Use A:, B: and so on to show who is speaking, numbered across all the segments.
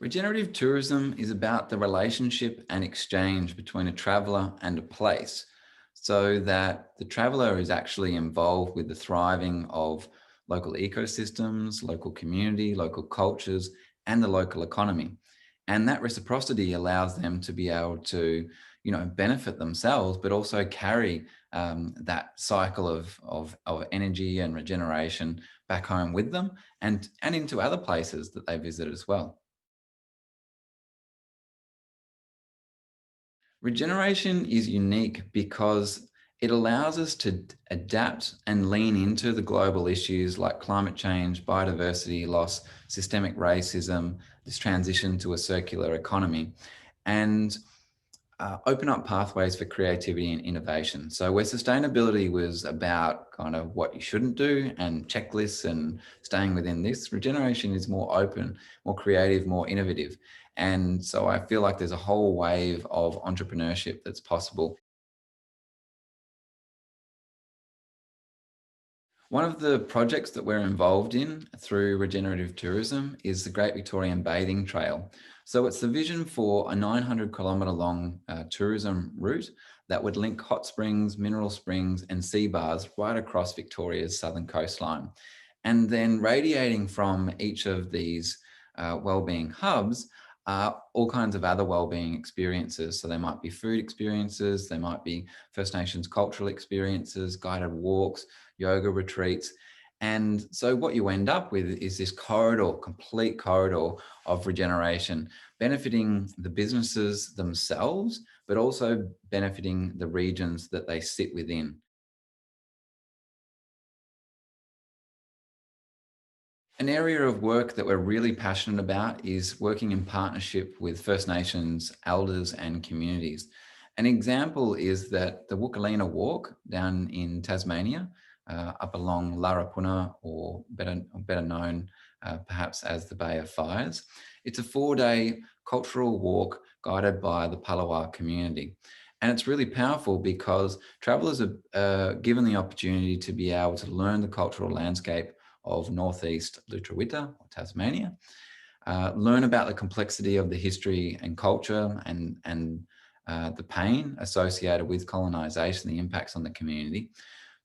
A: Regenerative tourism is about the relationship and exchange between a traveller and a place, so that the traveller is actually involved with the thriving of local ecosystems, local community, local cultures, and the local economy. And that reciprocity allows them to be able to, benefit themselves, but also carry that cycle of energy and regeneration back home with them and into other places that they visit as well. Regeneration is unique because it allows us to adapt and lean into the global issues like climate change, biodiversity loss, systemic racism, this transition to a circular economy, and open up pathways for creativity and innovation. So where sustainability was about kind of what you shouldn't do and checklists and staying within this, regeneration is more open, more creative, more innovative. And so I feel like there's a whole wave of entrepreneurship that's possible. One of the projects that we're involved in through regenerative tourism is the Great Victorian Bathing Trail. So it's the vision for a 900-kilometre long tourism route that would link hot springs, mineral springs, and sea bars right across Victoria's southern coastline. And then radiating from each of these wellbeing hubs are all kinds of other wellbeing experiences. So they might be food experiences, they might be First Nations cultural experiences, guided walks, yoga retreats. And so what you end up with is this corridor, complete corridor of regeneration, benefiting the businesses themselves, but also benefiting the regions that they sit within. An area of work that we're really passionate about is working in partnership with First Nations elders and communities. An example is that the Wukalina Walk down in Tasmania, up along Larapuna, or better known perhaps as the Bay of Fires. It's a 4-day cultural walk guided by the Palawa community. And it's really powerful because travellers are given the opportunity to be able to learn the cultural landscape of northeast Lutruwita or Tasmania, learn about the complexity of the history and culture and the pain associated with colonisation, the impacts on the community,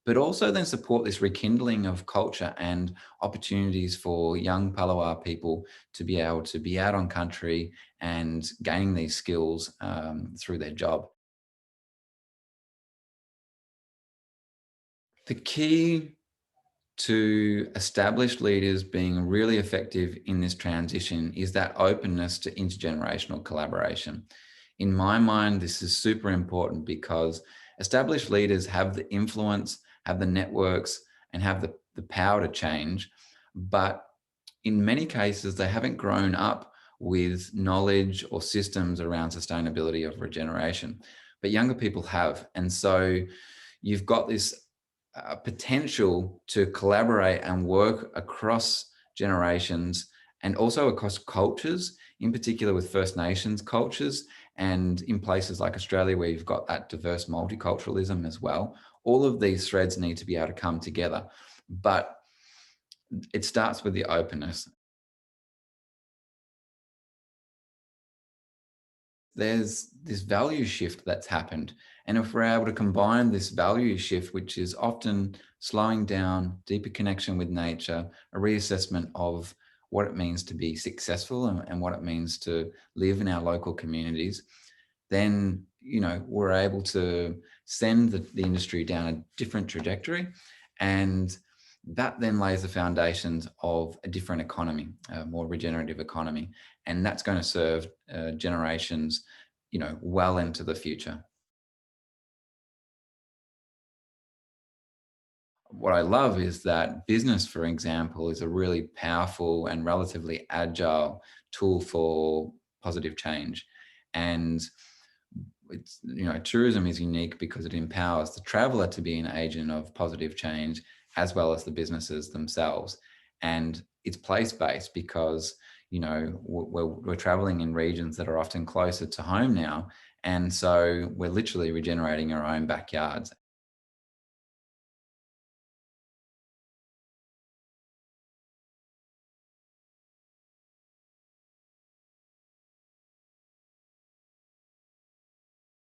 A: but also then support this rekindling of culture and opportunities for young Palawa people to be able to be out on country and gaining these skills through their job. The key to established leaders being really effective in this transition is that openness to intergenerational collaboration. In my mind, this is super important because established leaders have the influence, have the networks, and have the power to change. But in many cases, they haven't grown up with knowledge or systems around sustainability of regeneration. But younger people have. And so you've got this potential to collaborate and work across generations and also across cultures, in particular with First Nations cultures, and in places like Australia where you've got that diverse multiculturalism as well. All of these threads need to be able to come together, but it starts with the openness. There's this value shift that's happened. And if we're able to combine this value shift, which is often slowing down, deeper connection with nature, a reassessment of what it means to be successful and what it means to live in our local communities, then we're able to send the industry down a different trajectory. And that then lays the foundations of a different economy, a more regenerative economy. And that's going to serve generations, well into the future. What I love is that business, for example, is a really powerful and relatively agile tool for positive change. And tourism is unique because it empowers the traveler to be an agent of positive change as well as the businesses themselves. And it's place-based because, we're traveling in regions that are often closer to home now. And so we're literally regenerating our own backyards.